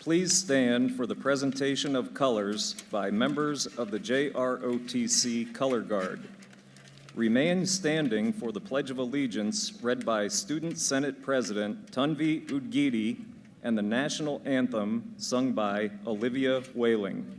Please stand for the presentation of colors by members of the JROTC Color Guard. Remain standing for the Pledge of Allegiance read by Student Senate President Tanvi Udgidi and the National Anthem sung by Olivia Whaling.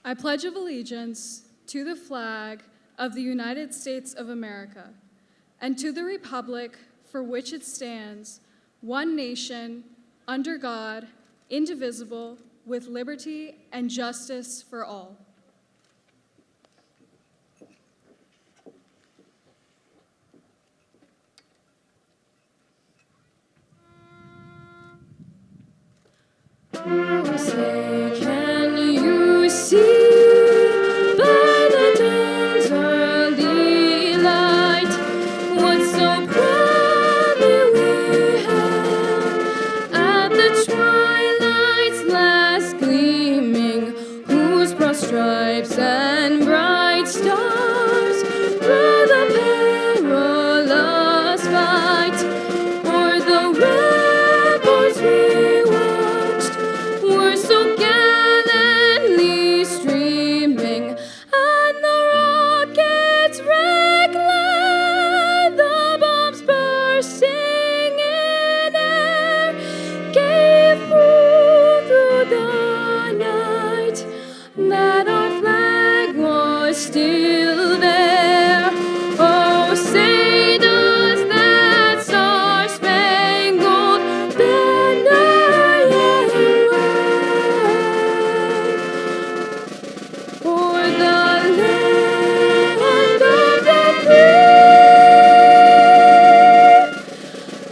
I pledge allegiance to the flag of the United States of America and to the republic for which it stands, one nation, under God, indivisible, with liberty and justice for all. Say, can you see by the dawn's early light what so proudly we hailed at the twilight's last gleaming, whose broad stripes and bright stars through the perilous fight o'er the ramparts we were so gallantly streaming, and the rocket's red glare, the bombs bursting in air, gave proof through the night that our flag was still there. Oh, say does that star-spangled banner yet for the land of the free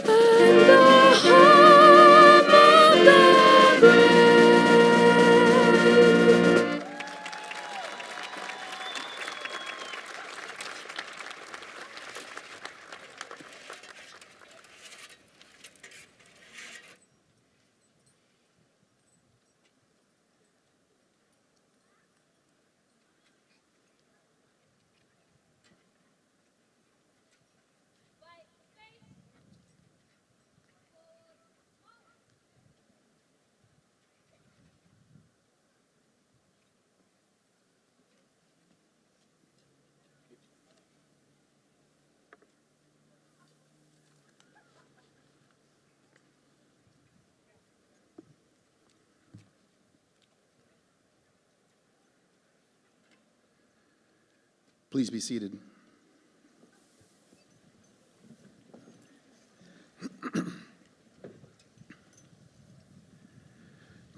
and the home of the brave. Please be seated.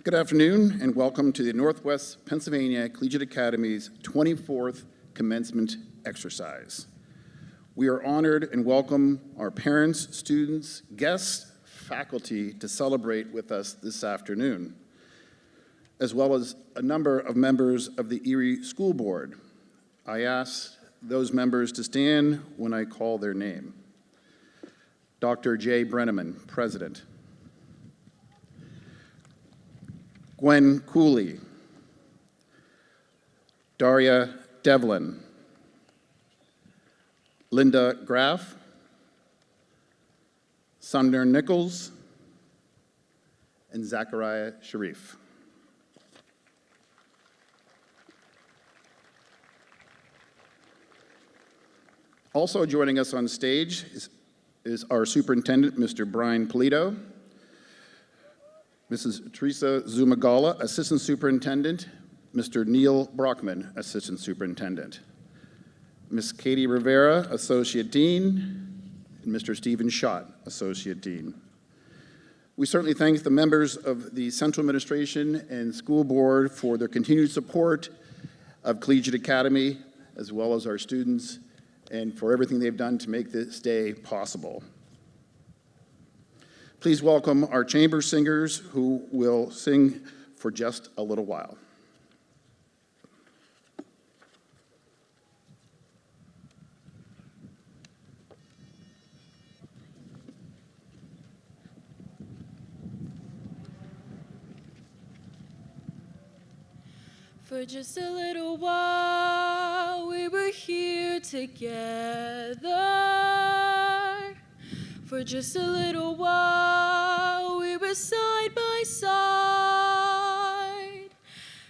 Good afternoon and welcome to the Northwest Pennsylvania Collegiate Academy's 24th commencement exercise. We are honored and welcome our parents, students, guests, faculty to celebrate with us this afternoon, as well as a number of members of the Erie School Board. I ask those members to stand when I call their name. Dr. Jay Brenneman, President. Gwen Cooley. Daria Devlin. Linda Graff. Sumner Nichols. And Zachariah Sharif. Also joining us on stage is our superintendent, Mr. Brian Polito, Mrs. Teresa Zumagala, assistant superintendent, Mr. Neil Brockman, assistant superintendent, Ms. Katie Rivera, associate dean, and Mr. Stephen Schott, associate dean. We certainly thank the members of the central administration and school board for their continued support of Collegiate Academy, as well as our students and for everything they've done to make this day possible. Please welcome our chamber singers who will sing for just a little while. For just a little while, we were here together. For just a little while, we were side by side.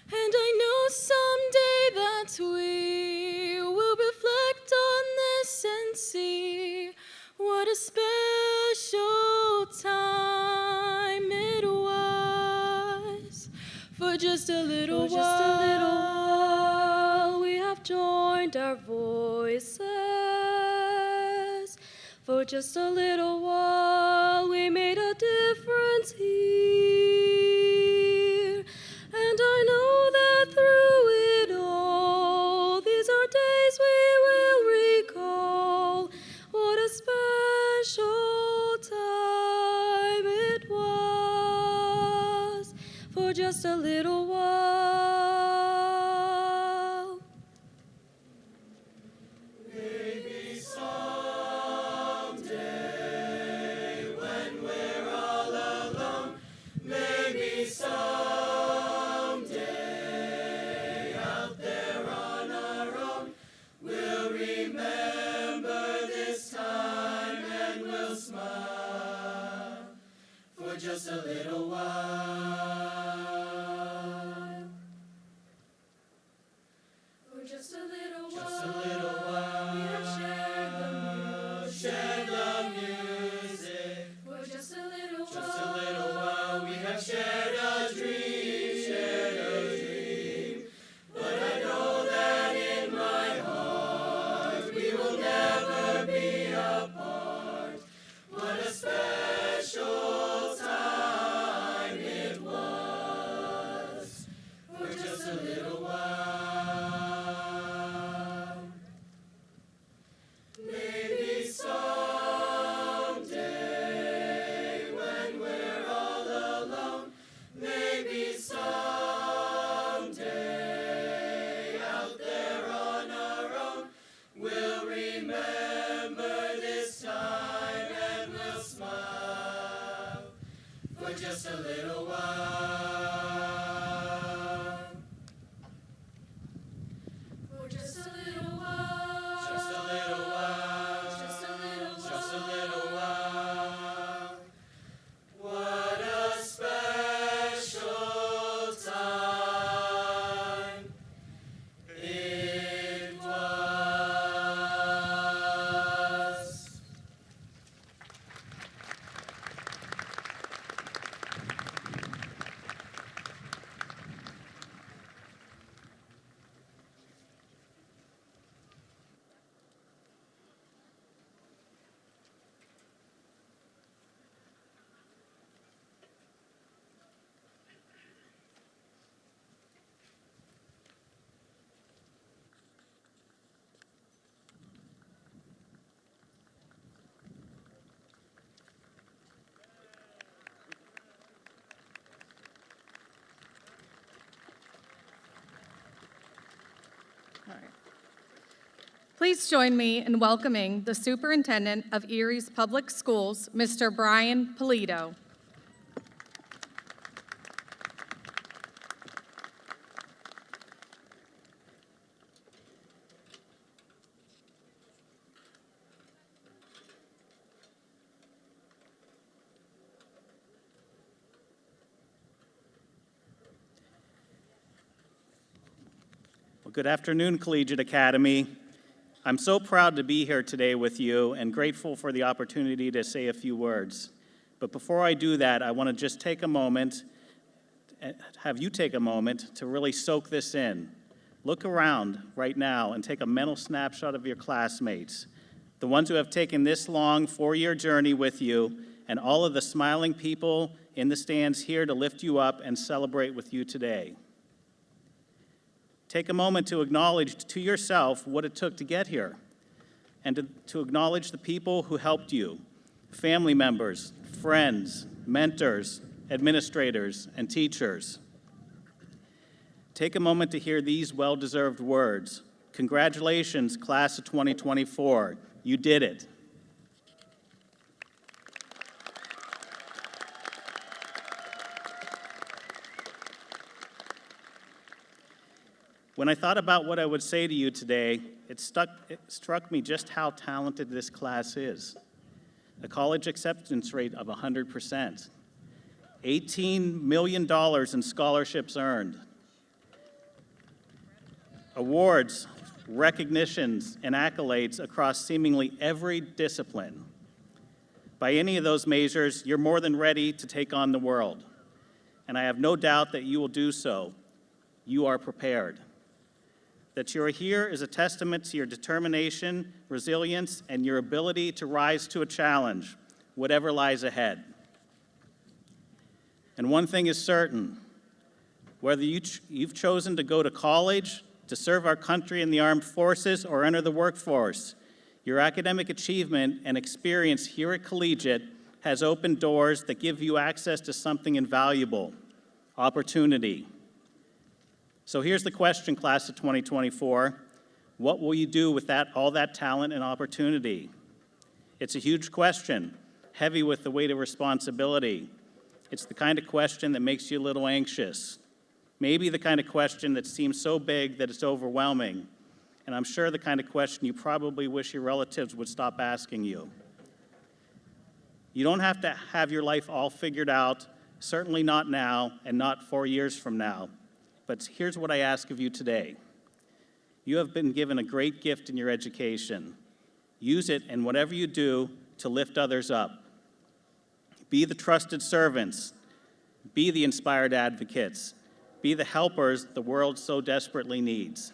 And I know someday that we will reflect on this and see what a special time it was. For just a little while, we have joined our voices. For just a little while, we made a difference here. And I know that through it all, these are days we will recall. What a special time it was. For just a little while. Maybe someday when we're all alone, maybe someday out there on our own, we'll remember this time and we'll smile for just a little while. For just a little while. Just a little while. We have shared the music. For just a little while. Just a little while. We have shared a dream, shared a dream. But I know that in my heart we will never be apart. What a special time it was. For just a little while. Maybe someday when we're all alone, maybe someday out there on our own, we'll remember this time and we'll smile for just a little while. For just a little while. Just a little while. Just a little while. Just a little while. What a special time it was. All right. Please join me in welcoming the Superintendent of Erie's Public Schools, Mr. Brian Polito. Well, good afternoon, Collegiate Academy. I'm so proud to be here today with you and grateful for the opportunity to say a few words. But before I do that, I want to just take a moment, have you take a moment to really soak this in. Look around right now and take a mental snapshot of your classmates, the ones who have taken this long four-year journey with you, and all of the smiling people in the stands here to lift you up and celebrate with you today. Take a moment to acknowledge to yourself what it took to get here. and to acknowledge the people who helped you, family members, friends, mentors, administrators, and teachers. Take a moment to hear these well-deserved words. Congratulations, class of 2024. You did it. When I thought about what I would say to you today, it struck me just how talented this class is. A college acceptance rate of 100%, $18 million in scholarships earned, awards, recognitions, and accolades across seemingly every discipline. By any of those measures, you're more than ready to take on the world, and I have no doubt that you will do so. You are prepared. That you are here is a testament to your determination, resilience, and your ability to rise to a challenge, whatever lies ahead. And one thing is certain, whether you've chosen to go to college, to serve our country in the armed forces, or enter the workforce, your academic achievement and experience here at Collegiate has opened doors that give you access to something invaluable, opportunity. So here's the question, class of 2024. What will you do with all that talent and opportunity? It's a huge question, heavy with the weight of responsibility. It's the kind of question that makes you a little anxious. Maybe the kind of question that seems so big that it's overwhelming. And I'm sure the kind of question you probably wish your relatives would stop asking you. You don't have to have your life all figured out, certainly not now and not 4 years from now. But here's what I ask of you today. You have been given a great gift in your education. Use it in whatever you do to lift others up. Be the trusted servants. Be the inspired advocates. Be the helpers the world so desperately needs.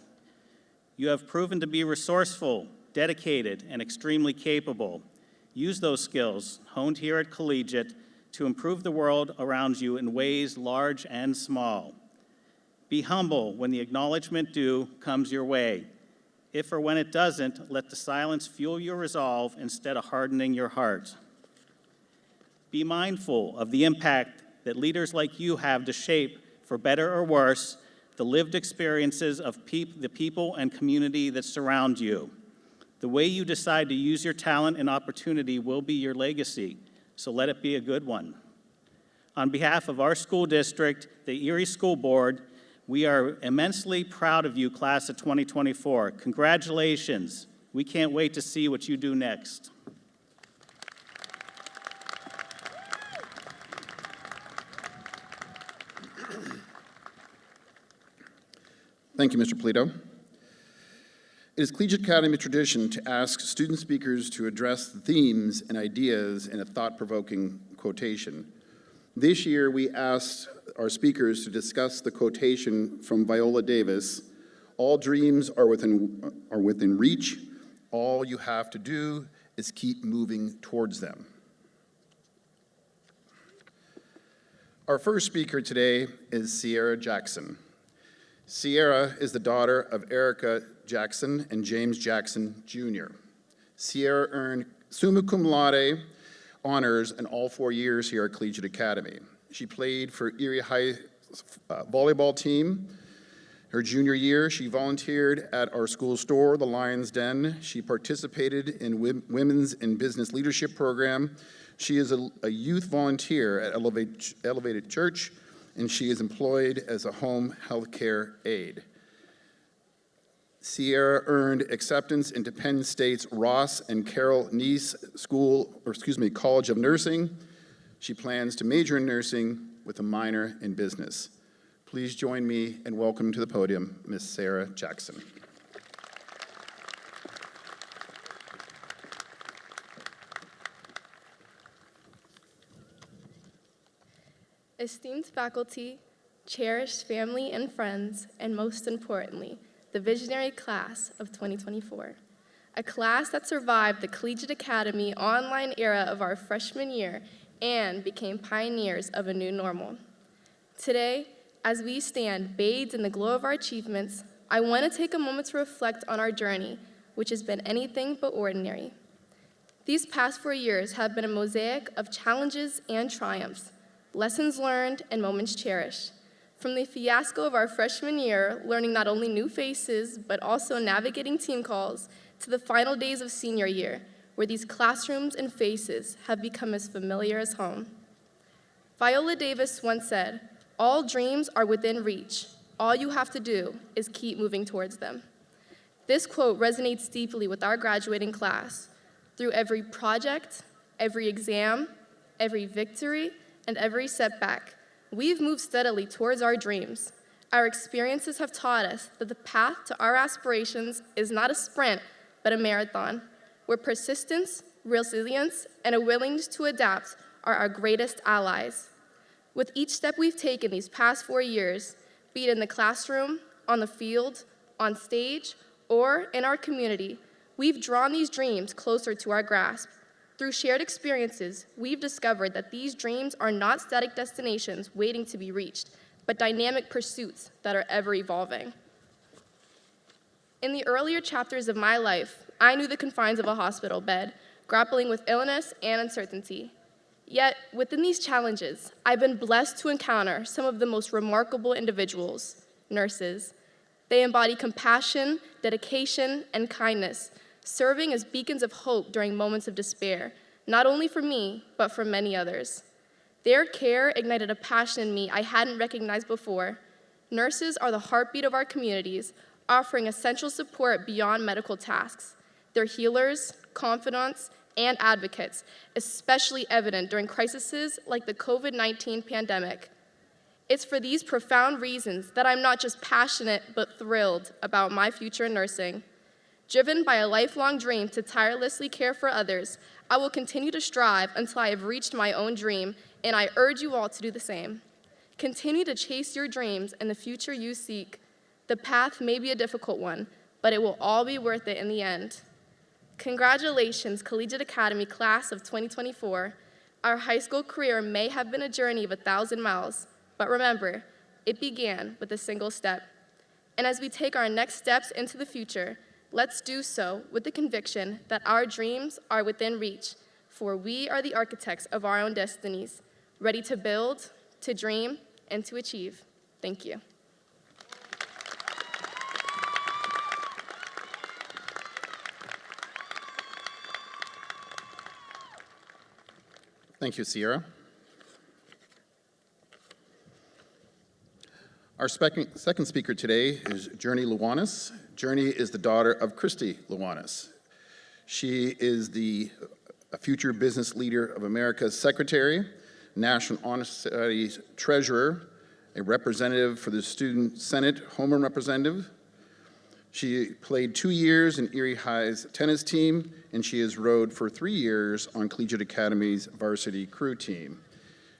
You have proven to be resourceful, dedicated, and extremely capable. Use those skills, honed here at Collegiate, to improve the world around you in ways large and small. Be humble when the acknowledgement due comes your way. If or when it doesn't, let the silence fuel your resolve instead of hardening your heart. Be mindful of the impact that leaders like you have to shape, for better or worse, the lived experiences of the people and community that surround you. The way you decide to use your talent and opportunity will be your legacy, so let it be a good one. On behalf of our school district, the Erie School Board, we are immensely proud of you, class of 2024. Congratulations. We can't wait to see what you do next. Thank you, Mr. Polito. It is Collegiate Academy tradition to ask student speakers to address the themes and ideas in a thought-provoking quotation. This year, we asked our speakers to discuss the quotation from Viola Davis, "All dreams are within reach. All you have to do is keep moving towards them." Our first speaker today is Sierra Jackson. Sierra is the daughter of Erica Jackson and James Jackson, Jr. Sierra earned summa cum laude honors in all 4 years here at Collegiate Academy. She played for Erie High volleyball team. Her junior year, she volunteered at our school store, the Lion's Den. She participated in Women's in Business Leadership Program. She is a youth volunteer at Elevated Church, and she is employed as a home health care aide. Sierra earned acceptance into Penn State's Ross and Carol Neese College of Nursing. She plans to major in nursing with a minor in business. Please join me in welcoming to the podium Ms. Sarah Jackson. Esteemed faculty, cherished family and friends, and most importantly, the visionary class of 2024, a class that survived the Collegiate Academy online era of our freshman year and became pioneers of a new normal. Today, as we stand bathed in the glow of our achievements, I want to take a moment to reflect on our journey, which has been anything but ordinary. These past 4 years have been a mosaic of challenges and triumphs, lessons learned and moments cherished. From the fiasco of our freshman year, learning not only new faces, but also navigating team calls, to the final days of senior year, where these classrooms and faces have become as familiar as home. Viola Davis once said, "All dreams are within reach. All you have to do is keep moving towards them." This quote resonates deeply with our graduating class. Through every project, every exam, every victory, and every setback, we've moved steadily towards our dreams. Our experiences have taught us that the path to our aspirations is not a sprint, but a marathon, where persistence, resilience, and a willingness to adapt are our greatest allies. With each step we've taken these past 4 years, be it in the classroom, on the field, on stage, or in our community, we've drawn these dreams closer to our grasp. Through shared experiences, we've discovered that these dreams are not static destinations waiting to be reached, but dynamic pursuits that are ever evolving. In the earlier chapters of my life, I knew the confines of a hospital bed, grappling with illness and uncertainty. Yet, within these challenges, I've been blessed to encounter some of the most remarkable individuals, nurses. They embody compassion, dedication, and kindness, serving as beacons of hope during moments of despair, not only for me, but for many others. Their care ignited a passion in me I hadn't recognized before. Nurses are the heartbeat of our communities, offering essential support beyond medical tasks. They're healers, confidants, and advocates, especially evident during crises like the COVID-19 pandemic. It's for these profound reasons that I'm not just passionate, but thrilled about my future in nursing. Driven by a lifelong dream to tirelessly care for others, I will continue to strive until I have reached my own dream, and I urge you all to do the same. Continue to chase your dreams and the future you seek. The path may be a difficult one, but it will all be worth it in the end. Congratulations, Collegiate Academy class of 2024. Our high school career may have been a journey of 1,000 miles, but remember, it began with a single step. And as we take our next steps into the future, let's do so with the conviction that our dreams are within reach, for we are the architects of our own destinies, ready to build, to dream, and to achieve. Thank you. Thank you, Sierra. Our second speaker today is Journey Luanis. Journey is the daughter of Christy Luanis. She is a future business leader of America's secretary, National Honor Society's treasurer, a representative for the Student Senate, homeroom representative. She played 2 years in Erie High's tennis team, and she has rowed for 3 years on Collegiate Academy's varsity crew team.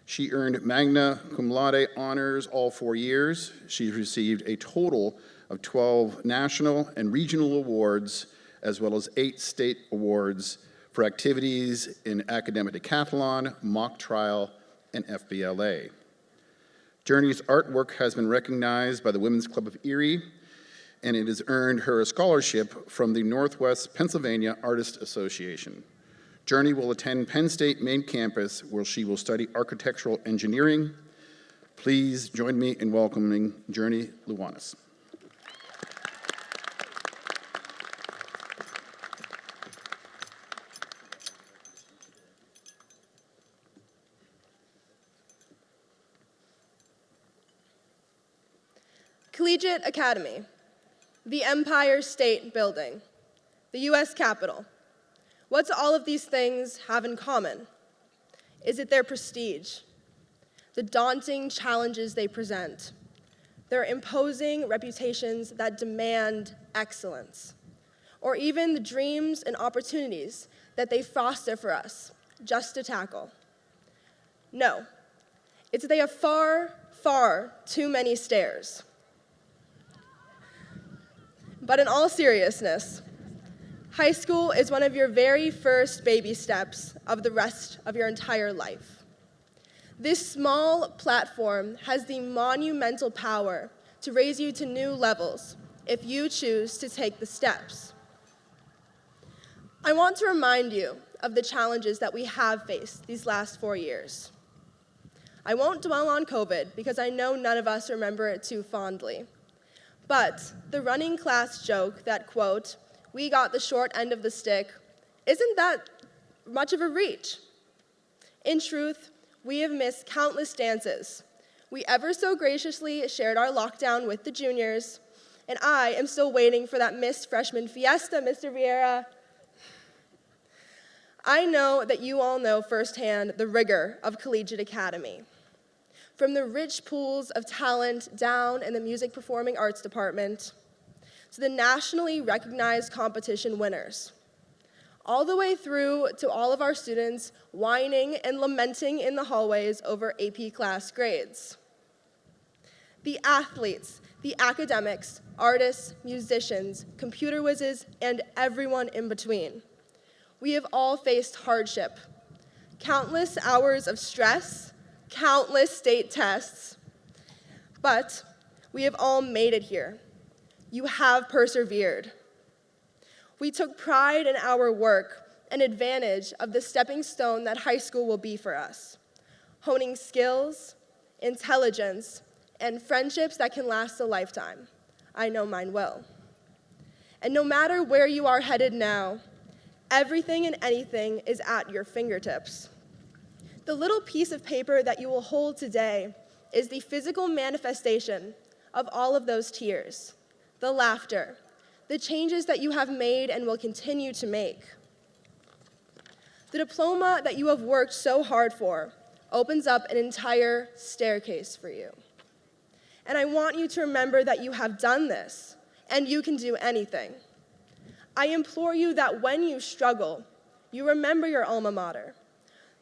She earned magna cum laude honors all 4 years. She received a total of 12 national and regional awards, as well as 8 state awards for activities in academic decathlon, mock trial, and FBLA. Journey's artwork has been recognized by the Women's Club of Erie, and it has earned her a scholarship from the Northwest Pennsylvania Artists Association. Journey will attend Penn State main campus, where she will study architectural engineering. Please join me in welcoming Journey Luanis. Collegiate Academy, the Empire State Building, the U.S. Capitol. What do all of these things have in common? Is it their prestige, the daunting challenges they present, their imposing reputations that demand excellence, or even the dreams and opportunities that they foster for us just to tackle? No, it's they have far, far too many stairs. But in all seriousness, high school is one of your very first baby steps of the rest of your entire life. This small platform has the monumental power to raise you to new levels if you choose to take the steps. I want to remind you of the challenges that we have faced these last 4 years. I won't dwell on COVID because I know none of us remember it too fondly. But the running class joke that, quote, "we got the short end of the stick," isn't that much of a reach. In truth, we have missed countless dances. We ever so graciously shared our lockdown with the juniors, and I am still waiting for that missed freshman fiesta, Mr. Vieira. I know that you all know firsthand the rigor of Collegiate Academy. From the rich pools of talent down in the music performing arts department, to the nationally recognized competition winners, all the way through to all of our students whining and lamenting in the hallways over AP class grades. The athletes, the academics, artists, musicians, computer whizzes, and everyone in between. We have all faced hardship, countless hours of stress, countless state tests, but we have all made it here. You have persevered. We took pride in our work and advantage of the stepping stone that high school will be for us, honing skills, intelligence, and friendships that can last a lifetime. I know mine will. And no matter where you are headed now, everything and anything is at your fingertips. The little piece of paper that you will hold today is the physical manifestation of all of those tears, the laughter, the changes that you have made and will continue to make. The diploma that you have worked so hard for opens up an entire staircase for you. And I want you to remember that you have done this, and you can do anything. I implore you that when you struggle, you remember your alma mater.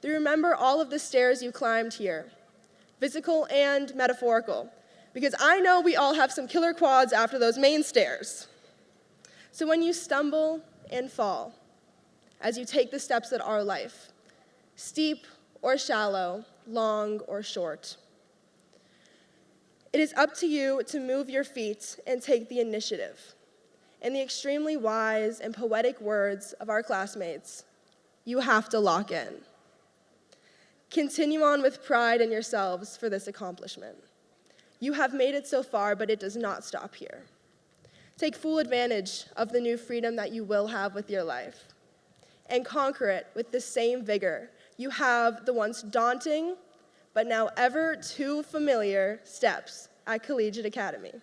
You remember all of the stairs you climbed here, physical and metaphorical, because I know we all have some killer quads after those main stairs. So when you stumble and fall, as you take the steps that are life, steep or shallow, long or short, it is up to you to move your feet and take the initiative. In the extremely wise and poetic words of our classmates, you have to lock in. Continue on with pride in yourselves for this accomplishment. You have made it so far, but it does not stop here. Take full advantage of the new freedom that you will have with your life, and conquer it with the same vigor you have the once daunting, but now ever too familiar steps at Collegiate Academy.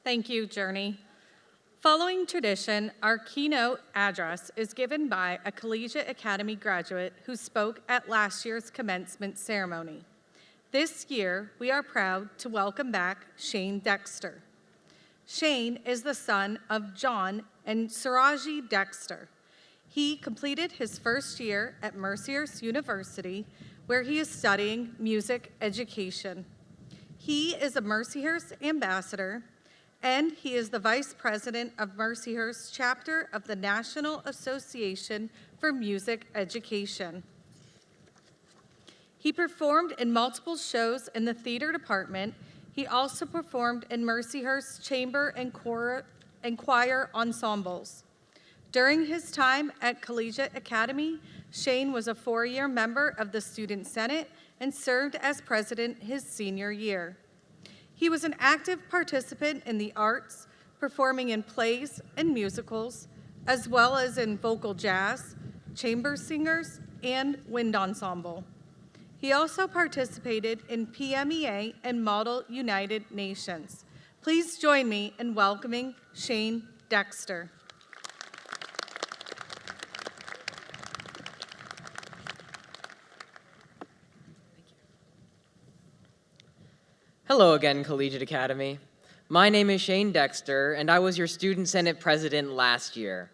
Thank you, Journey. Following tradition, our keynote address is given by a Collegiate Academy graduate who spoke at last year's commencement ceremony. This year, we are proud to welcome back Shane Dexter. Shane is the son of John and Saraji Dexter. He completed his first year at Mercyhurst University, where he is studying music education. He is a Mercyhurst ambassador, and he is the Vice President of Mercyhurst chapter of the National Association for Music Education. He performed in multiple shows in the theater department. He also performed in Mercyhurst chamber and choir ensembles. During his time at Collegiate Academy, Shane was a 4-year member of the Student Senate and served as president his senior year. He was an active participant in the arts, performing in plays and musicals, as well as in vocal jazz, chamber singers, and wind ensemble. He also participated in PMEA and Model United Nations. Please join me in welcoming Shane Dexter. Hello again, Collegiate Academy. My name is Shane Dexter, and I was your Student Senate President last year.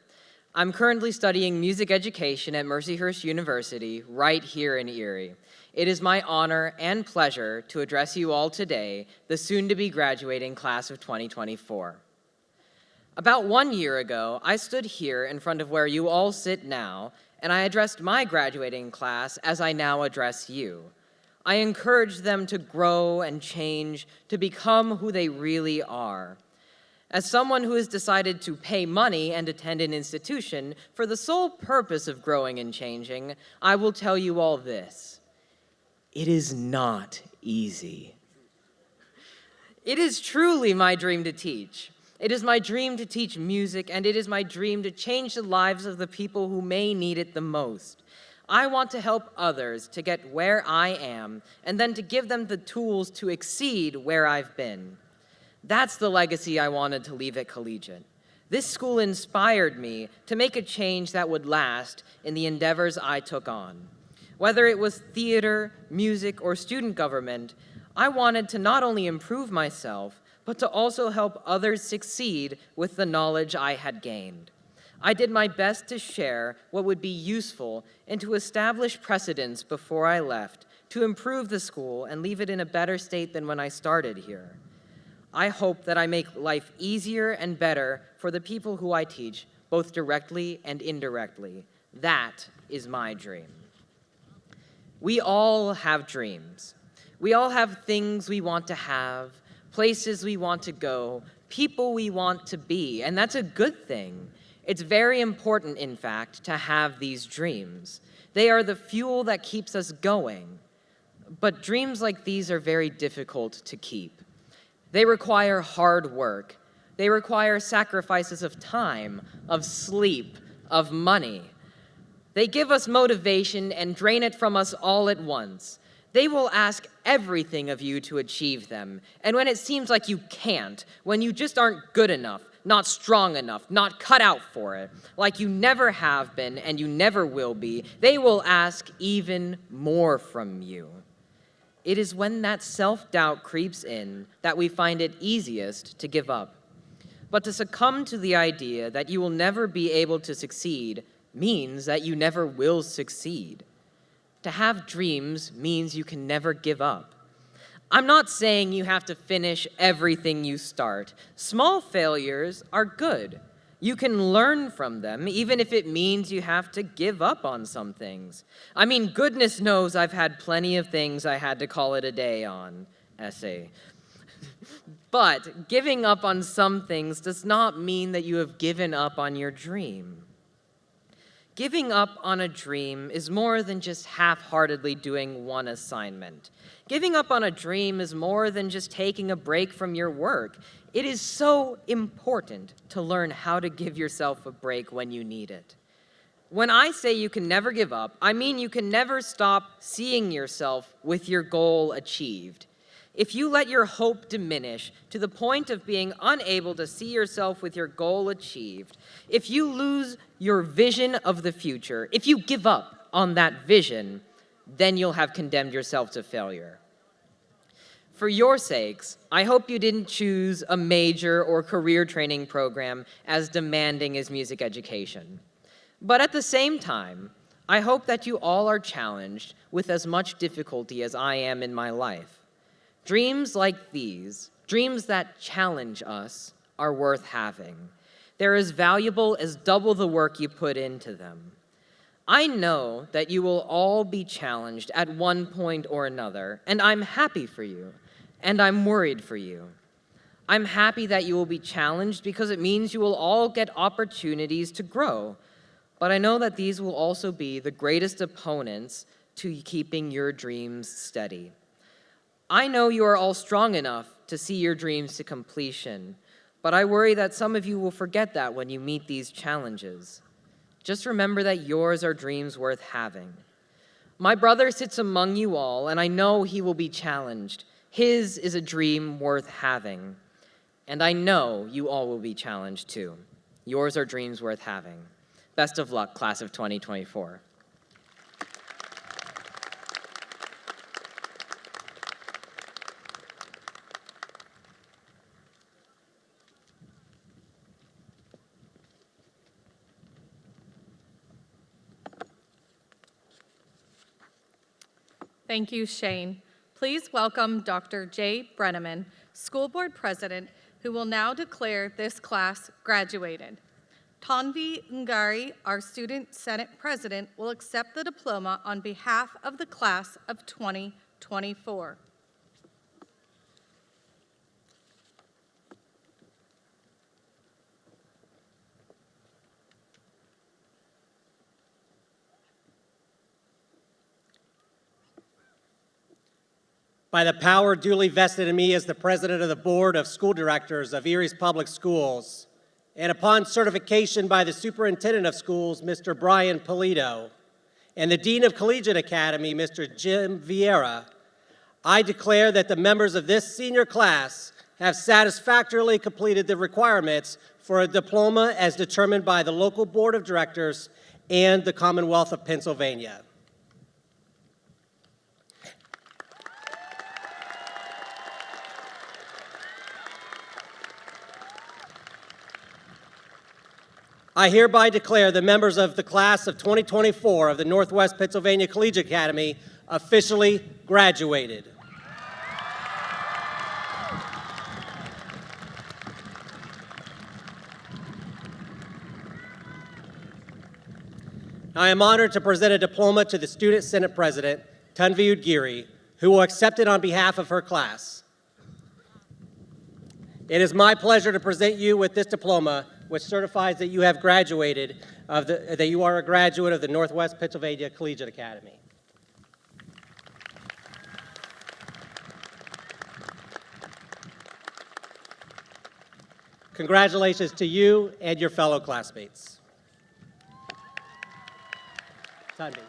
I'm currently studying music education at Mercyhurst University, right here in Erie. It is my honor and pleasure to address you all today, the soon-to-be graduating class of 2024. About 1 year ago, I stood here in front of where you all sit now, and I addressed my graduating class as I now address you. I encouraged them to grow and change, to become who they really are. As someone who has decided to pay money and attend an institution for the sole purpose of growing and changing, I will tell you all this. It is not easy. It is truly my dream to teach. It is my dream to teach music, and it is my dream to change the lives of the people who may need it the most. I want to help others to get where I am, and then to give them the tools to exceed where I've been. That's the legacy I wanted to leave at Collegiate. This school inspired me to make a change that would last in the endeavors I took on. Whether it was theater, music, or student government, I wanted to not only improve myself, but to also help others succeed with the knowledge I had gained. I did my best to share what would be useful and to establish precedents before I left to improve the school and leave it in a better state than when I started here. I hope that I make life easier and better for the people who I teach, both directly and indirectly. That is my dream. We all have dreams. We all have things we want to have, places we want to go, people we want to be, and that's a good thing. It's very important, in fact, to have these dreams. They are the fuel that keeps us going. But dreams like these are very difficult to keep. They require hard work. They require sacrifices of time, of sleep, of money. They give us motivation and drain it from us all at once. They will ask everything of you to achieve them. And when it seems like you can't, when you just aren't good enough, not strong enough, not cut out for it, like you never have been and you never will be, they will ask even more from you. It is when that self-doubt creeps in that we find it easiest to give up. But to succumb to the idea that you will never be able to succeed means that you never will succeed. To have dreams means you can never give up. I'm not saying you have to finish everything you start. Small failures are good. You can learn from them, even if it means you have to give up on some things. I mean, goodness knows I've had plenty of things I had to call it a day on, essay. But giving up on some things does not mean that you have given up on your dream. Giving up on a dream is more than just half-heartedly doing one assignment. Giving up on a dream is more than just taking a break from your work. It is so important to learn how to give yourself a break when you need it. When I say you can never give up, I mean you can never stop seeing yourself with your goal achieved. If you let your hope diminish to the point of being unable to see yourself with your goal achieved, if you lose your vision of the future, if you give up on that vision, then you'll have condemned yourself to failure. For your sakes, I hope you didn't choose a major or career training program as demanding as music education. But at the same time, I hope that you all are challenged with as much difficulty as I am in my life. Dreams like these, dreams that challenge us, are worth having. They're as valuable as double the work you put into them. I know that you will all be challenged at one point or another, and I'm happy for you, and I'm worried for you. I'm happy that you will be challenged because it means you will all get opportunities to grow, but I know that these will also be the greatest opponents to keeping your dreams steady. I know you are all strong enough to see your dreams to completion, but I worry that some of you will forget that when you meet these challenges. Just remember that yours are dreams worth having. My brother sits among you all, and I know he will be challenged. His is a dream worth having. And I know you all will be challenged too. Yours are dreams worth having. Best of luck, class of 2024. Thank you, Shane. Please welcome Dr. Jay Brenneman, School Board President, who will now declare this class graduated. Tanvi Ngari, our Student Senate President, will accept the diploma on behalf of the class of 2024. By the power duly vested in me as the President of the Board of School Directors of Erie's Public Schools, and upon certification by the Superintendent of Schools, Mr. Brian Polito, and the Dean of Collegiate Academy, Mr. Jim Vieira, I declare that the members of this senior class have satisfactorily completed the requirements for a diploma as determined by the local Board of Directors and the Commonwealth of Pennsylvania. I hereby declare the members of the class of 2024 of the Northwest Pennsylvania Collegiate Academy officially graduated. I am honored to present a diploma to the Student Senate President, Tanvi Udgiri, who will accept it on behalf of her class. It is my pleasure to present you with this diploma, which certifies that you have graduated, that you are a graduate of the Northwest Pennsylvania Collegiate Academy. Congratulations to you and your fellow classmates. Tanvi.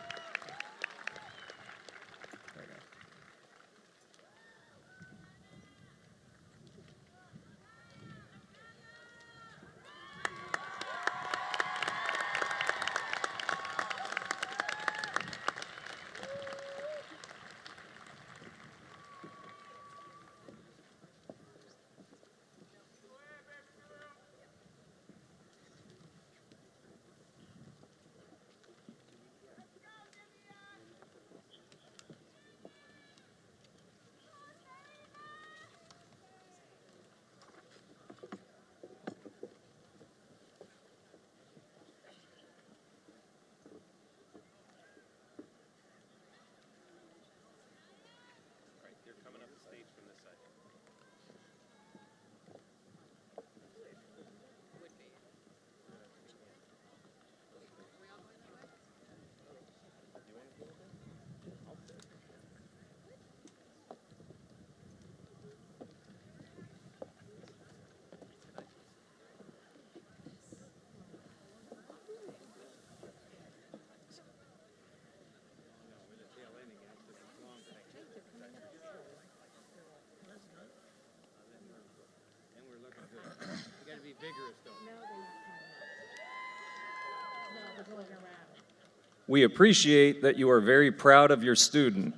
We appreciate that you are very proud of your student,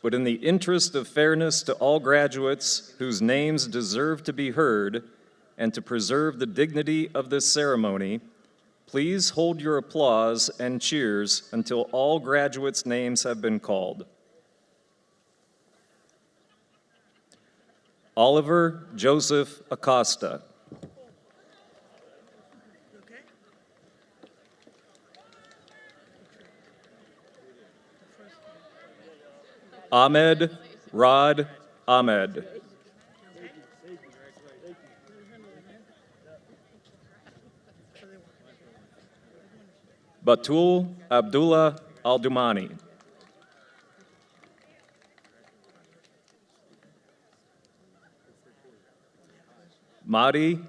but in the interest of fairness to all graduates whose names deserve to be heard and to preserve the dignity of this ceremony, please hold your applause and cheers until all graduates' names have been called. Oliver Joseph Acosta. Ahmed Rod Ahmed. Batul Abdullah Aldumani. Mahdi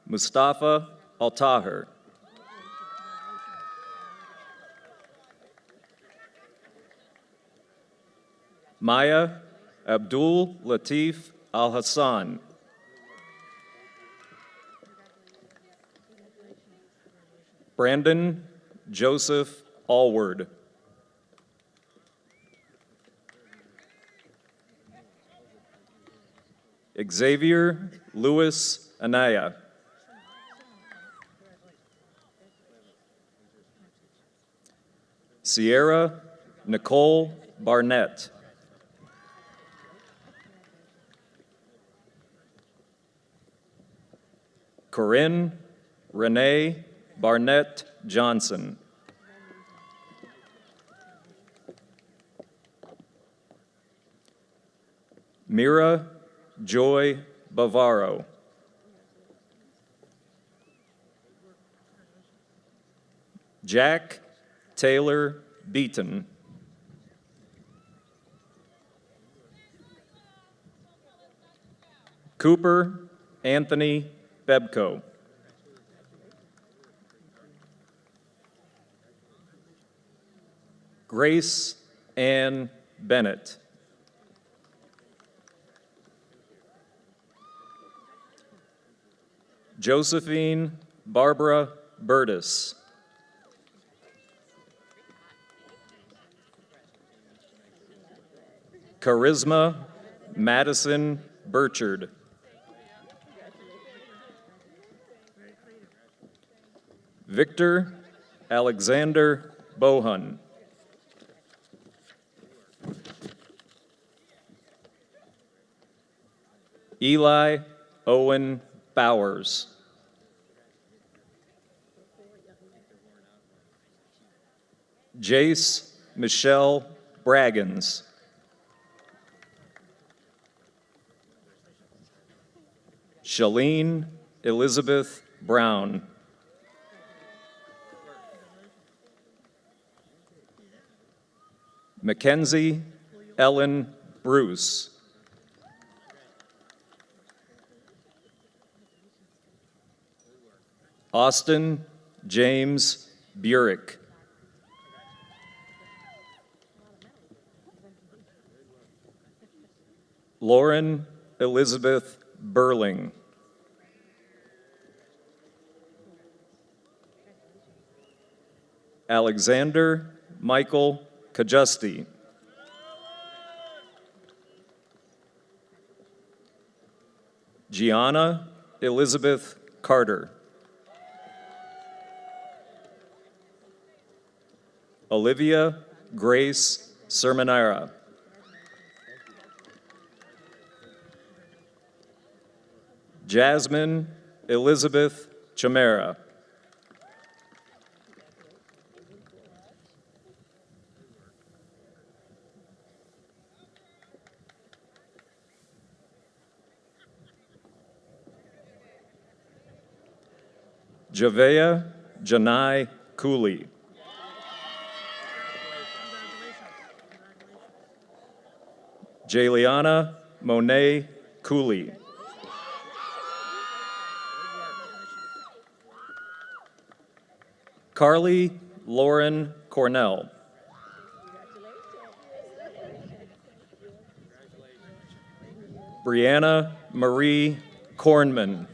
Mustafa Al-Tahir. Maya Abdul Latif Al-Hassan. Brandon Joseph Allward. Xavier Louis Anaya. Sierra Nicole Barnett. Corinne Renee Barnett Johnson. Mira Joy Bavaro. Jack Taylor Beaton. Cooper Anthony Bebko. Grace Ann Bennett. Josephine Barbara Burtis. Charisma Madison Burchard. Victor Alexander Bohun. Eli Owen Bowers. Jace Michelle Braggins. Shalene Elizabeth Brown. Mackenzie Ellen Bruce. Austin James Burek. Lauren Elizabeth Burling. Alexander Michael Kajusti. Gianna Elizabeth Carter. Olivia Grace Sermonera. Jasmine Elizabeth Chamera. Javea Janai Cooley. Jaliana Monet Cooley. Carly Lauren Cornell. Brianna Marie Kornman.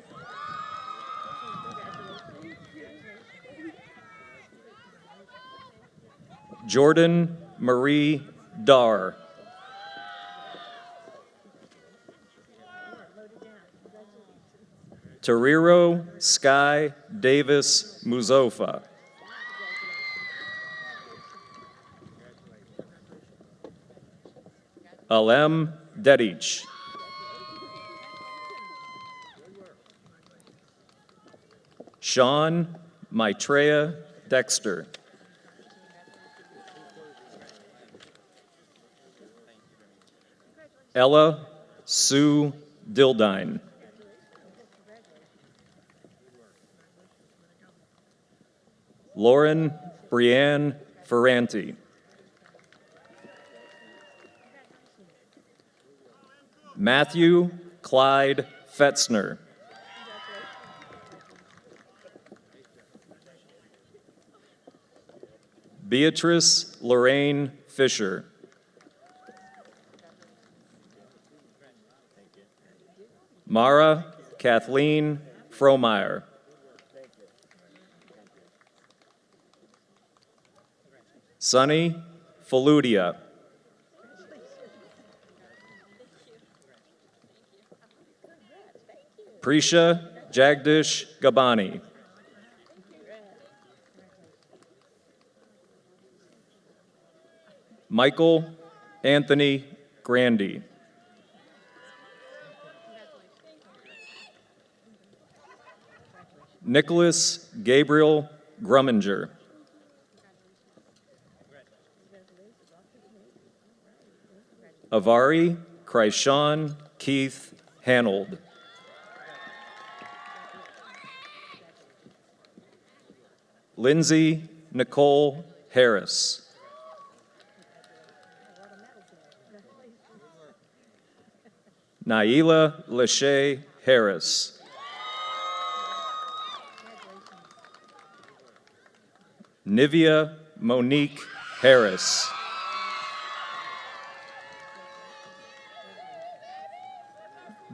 Jordan Marie Dar. Tariro Sky Davis Muzofa. Alem Dedich. Sean Maitreya Dexter. Ella Sue Dildine. Lauren Brianne Ferranti. Matthew Clyde Fetzner. Beatrice Lorraine Fisher. Mara Kathleen Fromeyer. Sunny Faludia. Prisha Jagdish Gabani. Michael Anthony Grandy. Nicholas Gabriel Grumminger. Avari Kreishawn Keith Hanold. Lindsay Nicole Harris. Naila Lachey Harris. Nivea Monique Harris.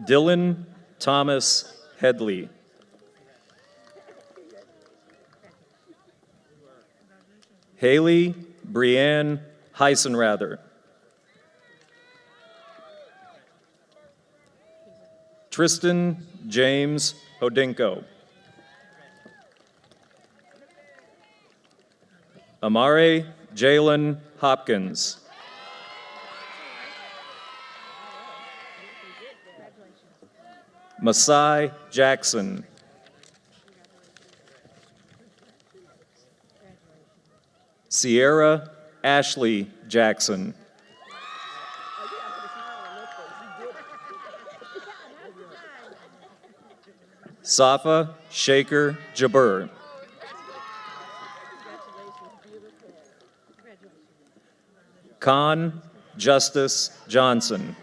Dylan Thomas Headley. Haley Brianne Heisenrather. Tristan James Hodinko. Amare Jalen Hopkins. Masai Jackson. Sierra Ashley Jackson. Safa Shaker Jabir. Khan Justice Johnson.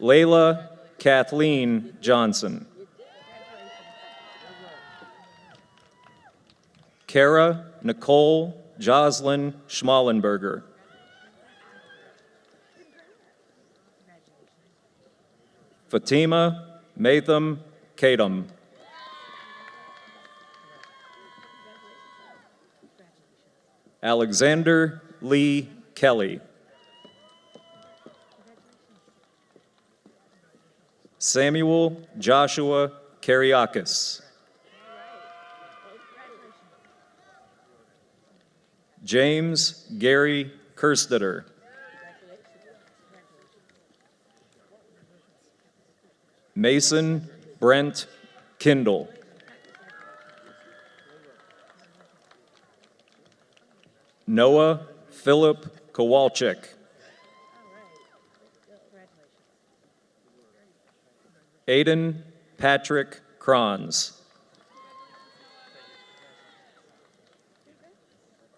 Layla Kathleen Johnson. Kara Nicole Jocelyn Schmallenberger. Fatima Matham Kadam. Alexander Lee Kelly. Samuel Joshua Kariakis. James Gary Kerstetter. Mason Brent Kindle. Noah Philip Kowalczyk. Aiden Patrick Kranz.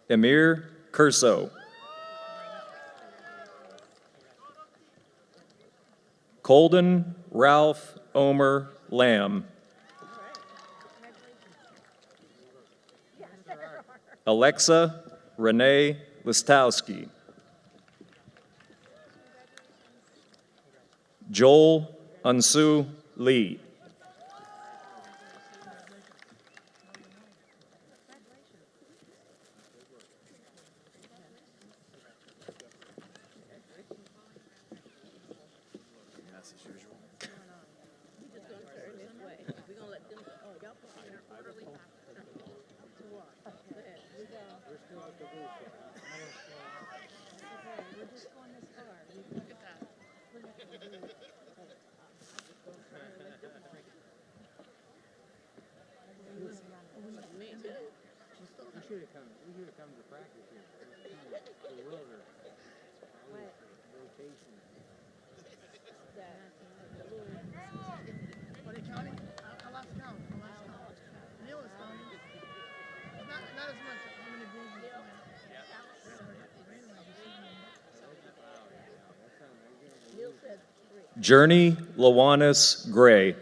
Emir Curso. Colden Ralph Omer Lamb. Alexa Renee Listowski. Joel Unsu Lee. Journey Lawanis Gray.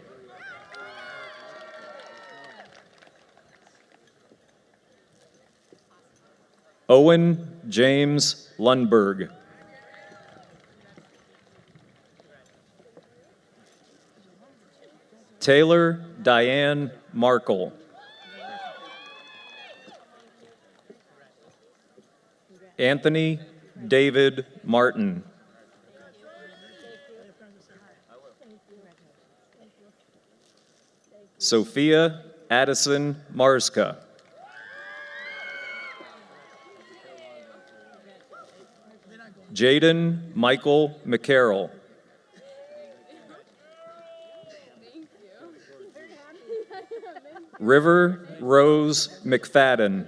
Owen James Lundberg. Taylor Diane Markle. Anthony David Martin. Sophia Addison Marska. Jaden Michael McCarroll. River Rose McFadden.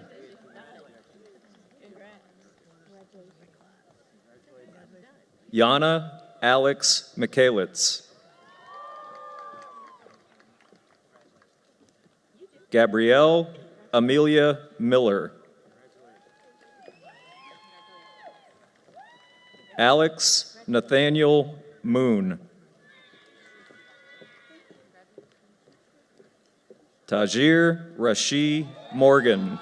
Yana Alex Michaelitz. Gabrielle Amelia Miller. Alex Nathaniel Moon. Tajir Rashi Morgan.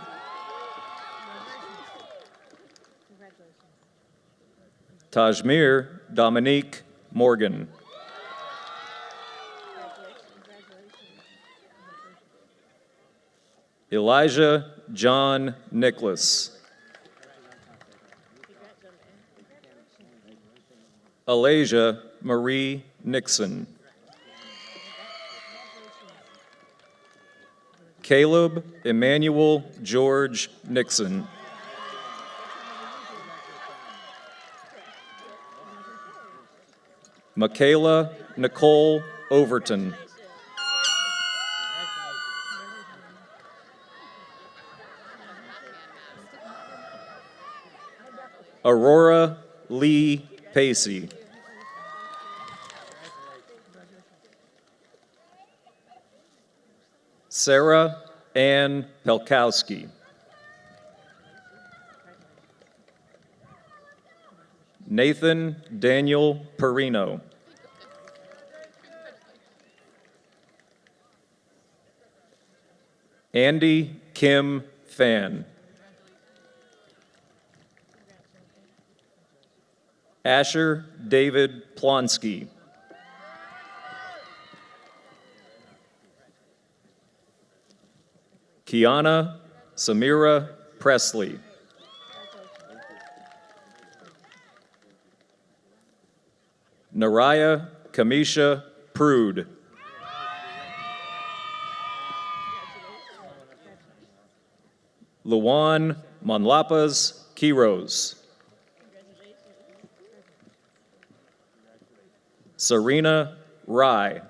Tajmir Dominique Morgan. Elijah John Nicholas. Alasia Marie Nixon. Caleb Emmanuel George Nixon. Michaela Nicole Overton. Aurora Lee Pacey. Sarah Ann Pelkowski. Nathan Daniel Perino. Andy Kim Fan. Asher David Plonsky. Kiana Samira Presley. Naraya Kamisha Prude. Luan Monlapas Quiros. Serena Rye.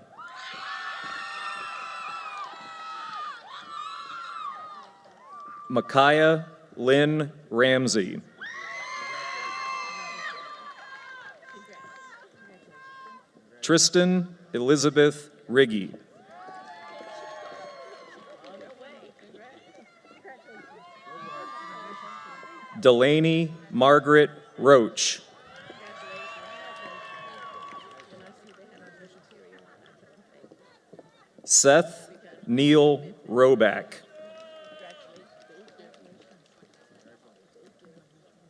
Micaiah Lynn Ramsey. Tristan Elizabeth Riggy. Delaney Margaret Roach. Seth Neil Roback.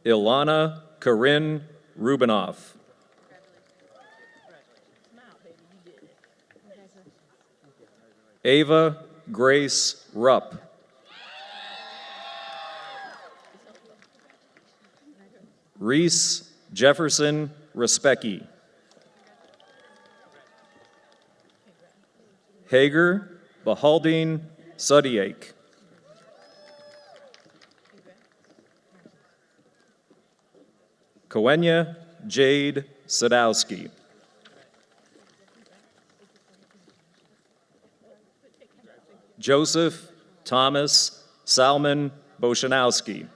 Ilana Corinne Rubinoff. Ava Grace Rupp. Reese Jefferson Respecki. Hager Bahaldine Sudiak. Kowenya Jade Sadowski. Joseph Thomas Salmon Boshanowski.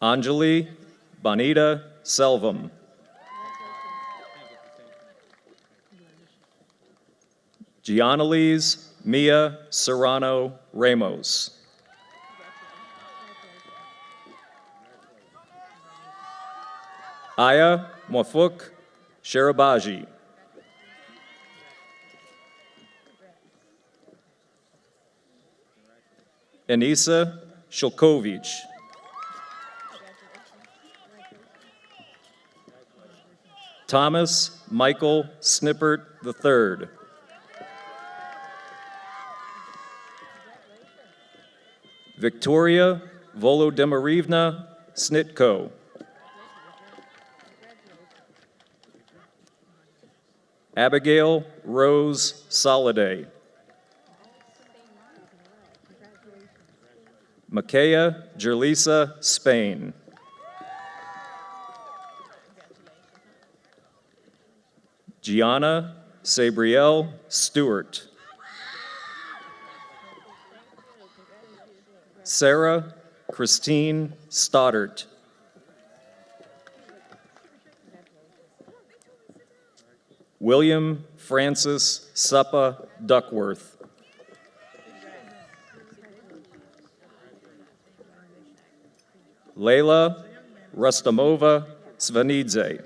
Anjali Bonita Selvam. Giannalise Mia Serrano Ramos. Aya Mwafuk Sherabaji. Anissa Shilkovich. Thomas Michael Snippert III. Victoria Volodymyrivna Snitko. Abigail Rose Soliday. Makaya Jerlisa Spain. Gianna Sabrielle Stewart. Sarah Christine Stoddart. William Francis Suppa Duckworth. Layla Rustamova Svanidze.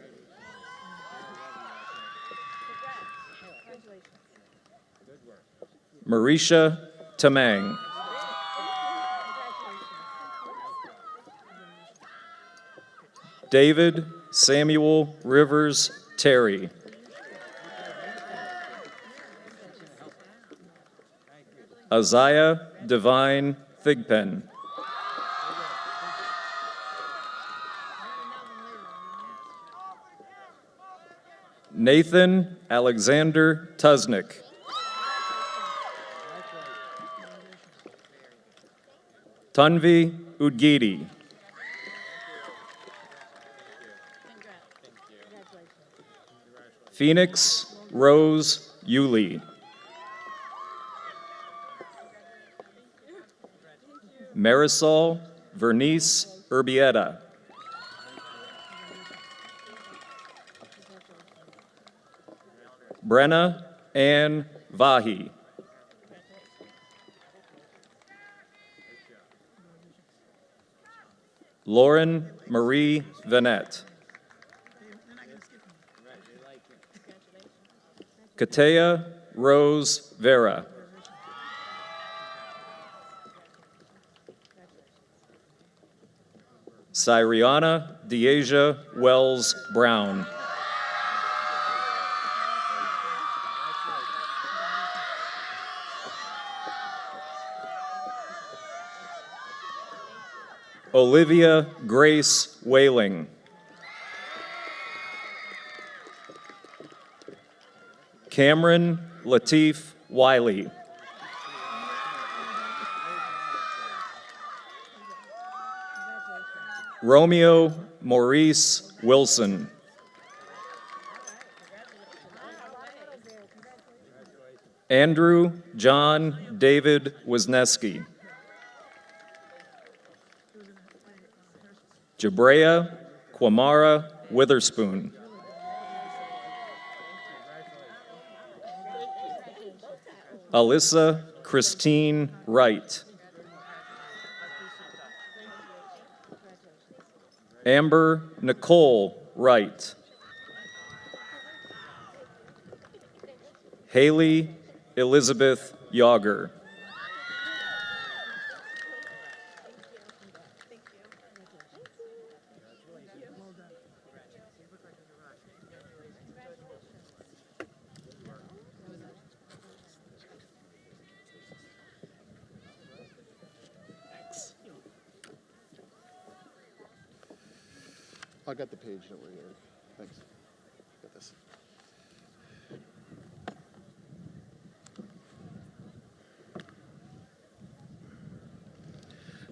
Marisha Tamang. David Samuel Rivers Terry. Isaiah Divine Thigpen. Nathan Alexander Tusnick. Tanvi Udgidi. Phoenix Rose Yuli. Marisol Vernice Urbieta. Brenna Ann Vahi. Lauren Marie Vanette. Katea Rose Vera. Cyriana Deasia Wells Brown. Olivia Grace Whaling. Cameron Latif Wiley. Romeo Maurice Wilson. Andrew John David Wisniewski. Jabrea Quamara Witherspoon. Alyssa Christine Wright. Amber Nicole Wright. Haley Elizabeth Yager. I got the page over here. Thanks. Got this.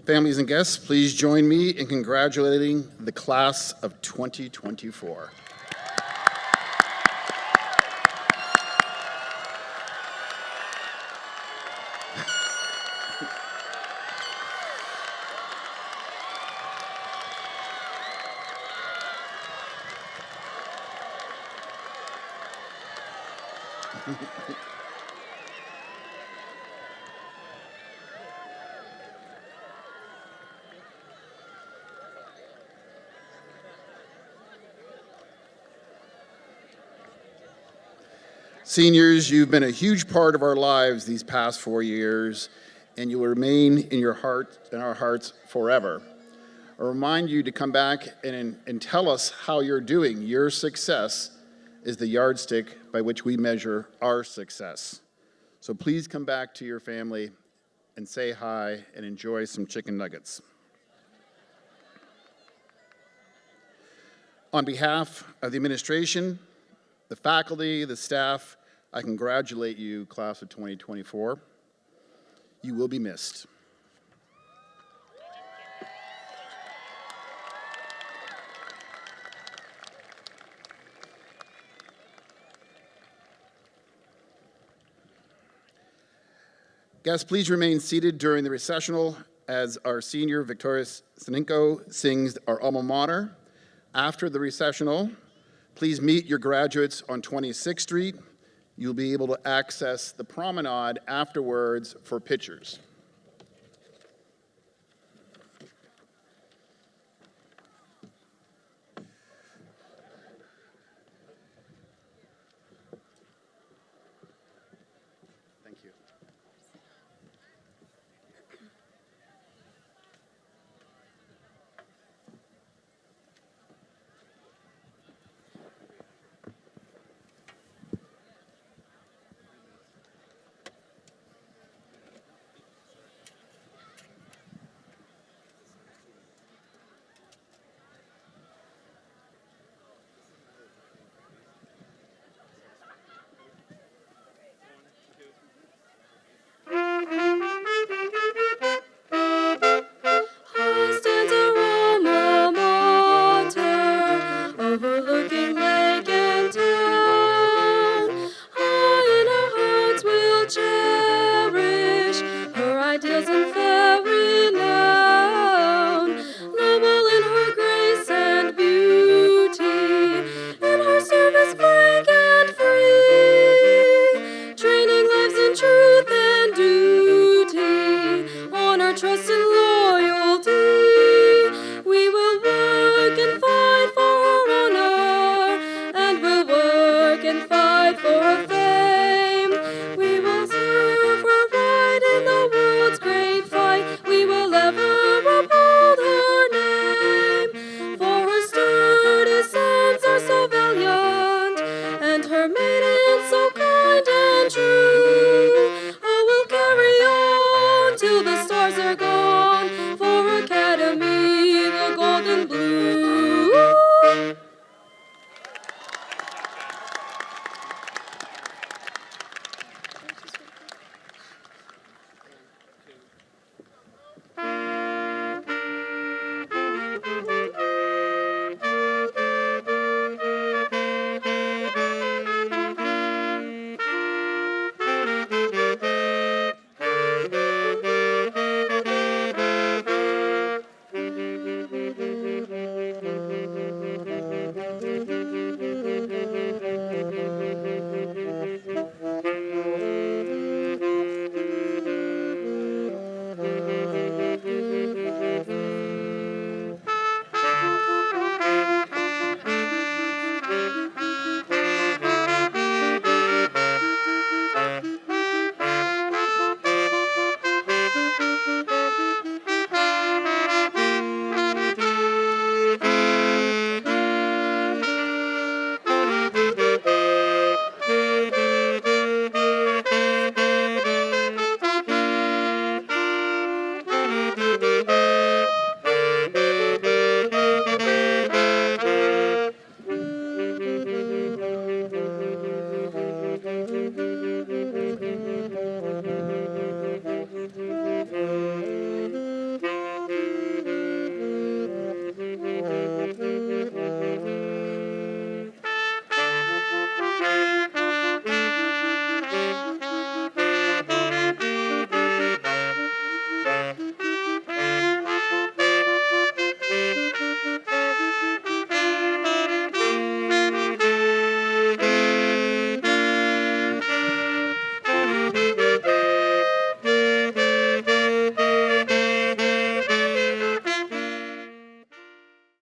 Families and guests, please join me in congratulating the class of 2024. Seniors, you've been a huge part of our lives these past 4 years, and you will remain in your heart and our hearts forever. I remind you to come back and tell us how you're doing. Your success is the yardstick by which we measure our success. So please come back to your family and say hi and enjoy some chicken nuggets. On behalf of the administration, the faculty, the staff, I congratulate you, class of 2024. You will be missed. Guests, please remain seated during the recessional as our senior Victoria Staninko sings our alma mater. After the recessional, please meet your graduates on 26th Street. You'll be able to access the promenade afterwards for pictures.